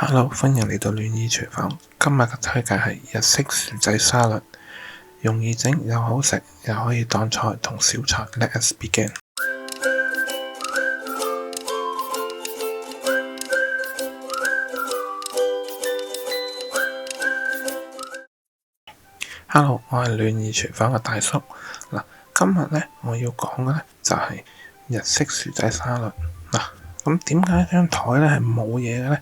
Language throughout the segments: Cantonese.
Hello，歡迎嚟到暖意廚房。今日嘅推介係日式薯仔沙律，容易整又好食，又可以當菜同小菜。Let us begin。Hello，我係暖意廚房嘅大叔。今日咧我要講嘅咧就係日式薯仔沙律。咁點解張台咧係冇嘢嘅咧？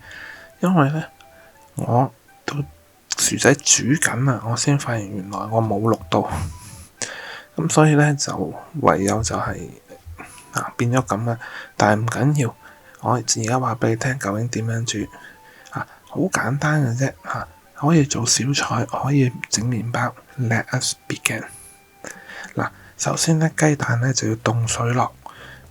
因為咧我到薯仔煮緊啦，我先發現原來我冇錄到，咁所以咧就唯有就係變咗咁啦。但係唔緊要，我而家話俾你聽究竟點樣煮好簡單嘅啫可以做小菜，可以整麵包。Let us begin。首先咧雞蛋咧就要凍水落，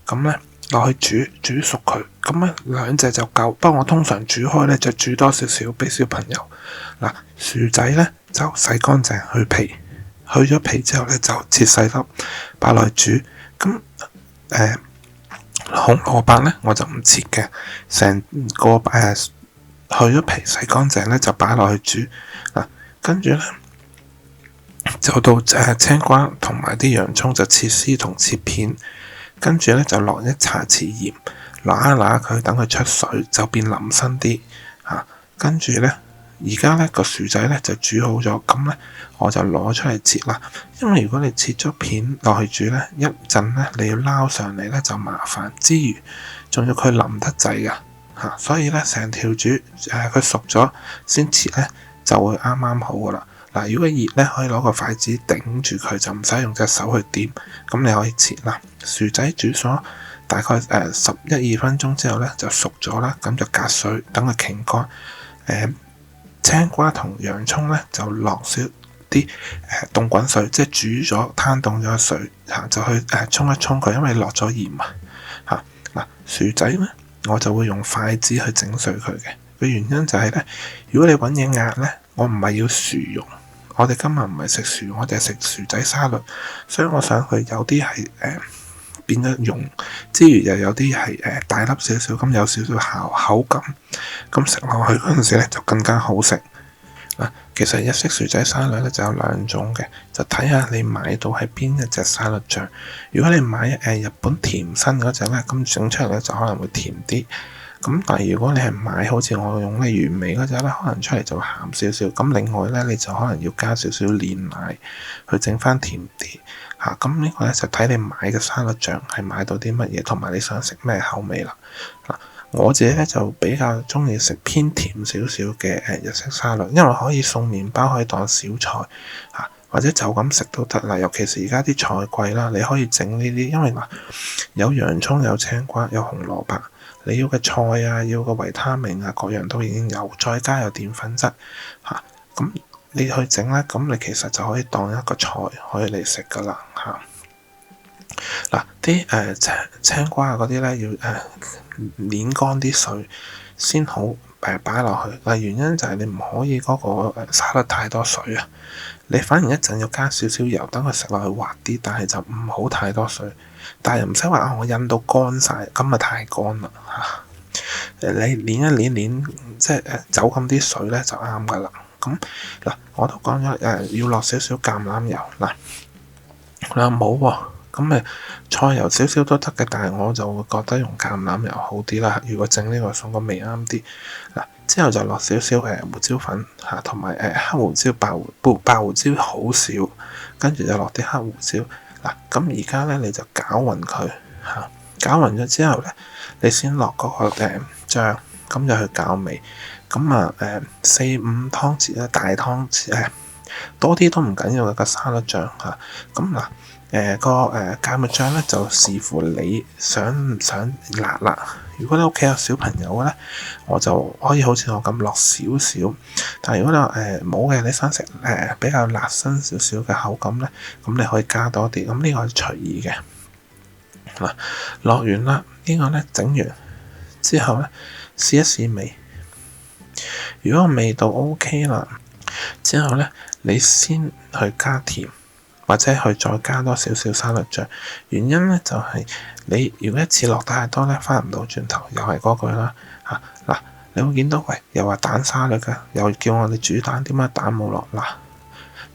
咁咧落去煮熟佢，咁咧兩隻就夠。不過我通常煮開咧就煮多少少俾小朋友。薯仔咧就洗乾淨去皮，去咗皮之後咧就切細粒擺落去煮。咁紅蘿蔔咧我就唔切嘅，成個去咗皮洗乾淨咧就擺落去煮。跟住咧就到青瓜同埋啲洋葱就切絲同切片，跟住咧就落一茶匙鹽，揦一揦佢，等佢出水就變腍身啲。跟住咧而家咧個薯仔咧就煮好咗，咁咧我就攞出嚟切啦。因為如果你切咗片落去煮咧，一陣咧你要撈上嚟咧就麻煩，之餘仲要佢腍得滯噶所以咧成條煮佢熟咗先切咧就會啱啱好噶啦。如果熱咧，可以攞個筷子頂住佢，就唔使用隻手去掂。咁你可以切啦。薯仔煮咗大概11-2分鐘之後咧，就熟咗啦。咁就隔水，等佢傾乾。青瓜同洋葱咧，就落少啲凍滾水，即係煮咗攤凍咗水就去沖一沖佢，因為落咗鹽薯仔咧，我就會用筷子去整碎佢嘅。個原因就係咧，如果你揾嘢壓咧，我唔係要薯蓉。我哋今日唔係食薯，我哋係食薯仔沙律，所以我想佢有啲係變咗蓉之餘，又有啲係大粒少少，咁有少少口感，咁食落去嗰陣時咧就更加好食。其實日式薯仔沙律咧就有兩種嘅，就睇下你買到係邊一隻沙律醬。如果你買日本甜身嗰隻咧，咁整出嚟咧就可能會甜啲。咁但係如果你係買好似我用嘅原味嗰隻咧，可能出嚟就鹹少少。咁另外咧，你就可能要加少少煉奶去整翻甜啲咁呢個咧就睇你買嘅沙律醬係買到啲乜嘢，同埋你想食咩口味啦。我自己咧就比較中意食偏甜少少嘅日式沙律，因為可以送麵包，可以當小菜或者就咁食都得啦。尤其是而家啲菜貴啦，你可以整呢啲，因為有洋葱、有青瓜、有紅蘿蔔。你要嘅菜要個維他命各樣都已經有，再加有澱粉質咁你去整咧，咁你其實就可以當一個菜可以嚟食噶啦啲青瓜嗰啲咧要碾乾啲水先好擺落去。原因就係你唔可以嗰個沙律太多水你反而一陣要加少少油，等佢食落去滑啲，但係就唔好太多水。但係又唔使話我印到乾晒，咁啊太乾啦你碾一碾，即係走咁啲水咧就啱噶啦。咁我都講咗要落少少橄欖油冇喎，咁菜油少少都得嘅，但係我就會覺得用橄欖油好啲啦。如果整呢個餸個味啱啲之後就落少少胡椒粉同埋黑胡椒、白胡椒好少，跟住就落啲黑胡椒咁而家咧你就攪勻佢攪勻咗之後咧，你先落嗰個醬，咁就去攪味。咁4-5湯匙大湯匙多啲都唔緊要嘅個沙律醬咁個芥末醬咧就視乎你想唔想辣啦。如果你屋企有小朋友嘅咧，我就可以好似我咁落少少。但係如果你話冇嘅，你想食比較辣身少少嘅口感咧，咁你可以加多啲。咁呢個係隨意嘅。落完啦，呢個咧整完之後咧試一試味。如果個味道 OK 啦，之後咧你先去加甜，或者去再加多少少沙律醬。原因咧就係你如果一次落太多咧，翻唔到轉頭，又係嗰句啦你會見到喂，又話蛋沙律㗎，又叫我哋煮蛋，點解蛋冇落？嗱，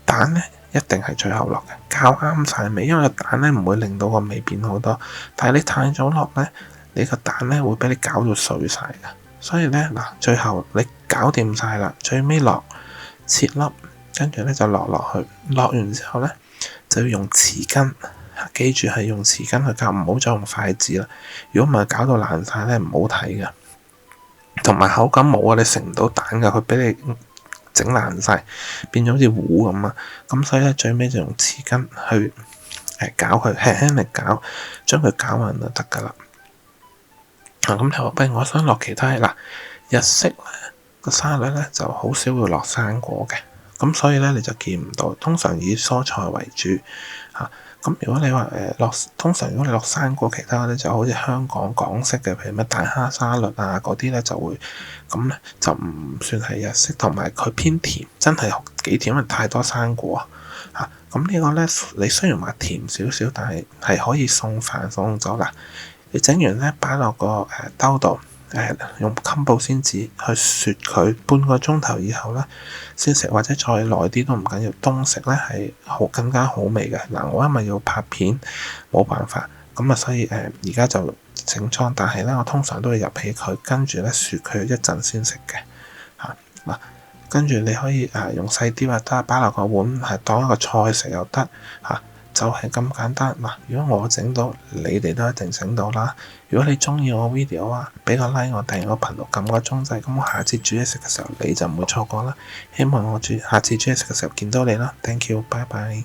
蛋咧一定係最後落嘅，較啱晒味，因為個蛋咧唔會令到個味變好多，但係你太早落咧，你個蛋咧會俾你搞到碎晒㗎。所以咧嗱，最後你搞掂晒啦，最尾落切粒，跟住咧就落去，落完之後咧就要用匙羹，記住係用匙羹去夾，唔好再用筷子啦。如果唔係搞到爛晒咧，唔好睇㗎。同埋口感冇啊，你食唔到蛋㗎，佢俾你整爛晒，變咗好似糊咁啊。咁所以咧最尾就用匙羹去攪佢，輕輕力攪，將佢攪勻就得㗎啦。咁就不如我想落其他嗱，日式咧個沙律咧就好少會落生果嘅，咁所以咧你就見唔到，通常以蔬菜為主嚇。咁如果你話通常如果你落生果，其他咧就好似香港式嘅，譬如咩大蝦沙律啊嗰啲咧就會，咁咧就唔算係日式，同埋佢偏甜，真係幾甜，因為太多生果嚇。咁呢個咧你雖然話甜少少，但係可以送飯送酒啦。你整完咧，擺落個兜度，用襟保鮮紙去雪佢半個鐘頭以後咧，先食，或者再耐啲都唔緊要。凍食咧係更加好味嘅。嗱，我因為要拍片，冇辦法，咁啊，所以而家就整裝，但係咧我通常都會入起佢，跟住咧雪佢一陣先食嘅嚇嗱。跟住你可以用細啲或者擺落個碗，係當一個菜食又得嚇。就係咁簡單嗱，如果我整到，你哋都一定整到啦。如果你中意我 video 啊，俾個 like 我，訂閱我頻道，撳個鐘仔，咁我下次煮嘢食嘅時候你就唔會錯過啦。希望我下次煮嘢食嘅時候見到你啦。Thank you，拜拜。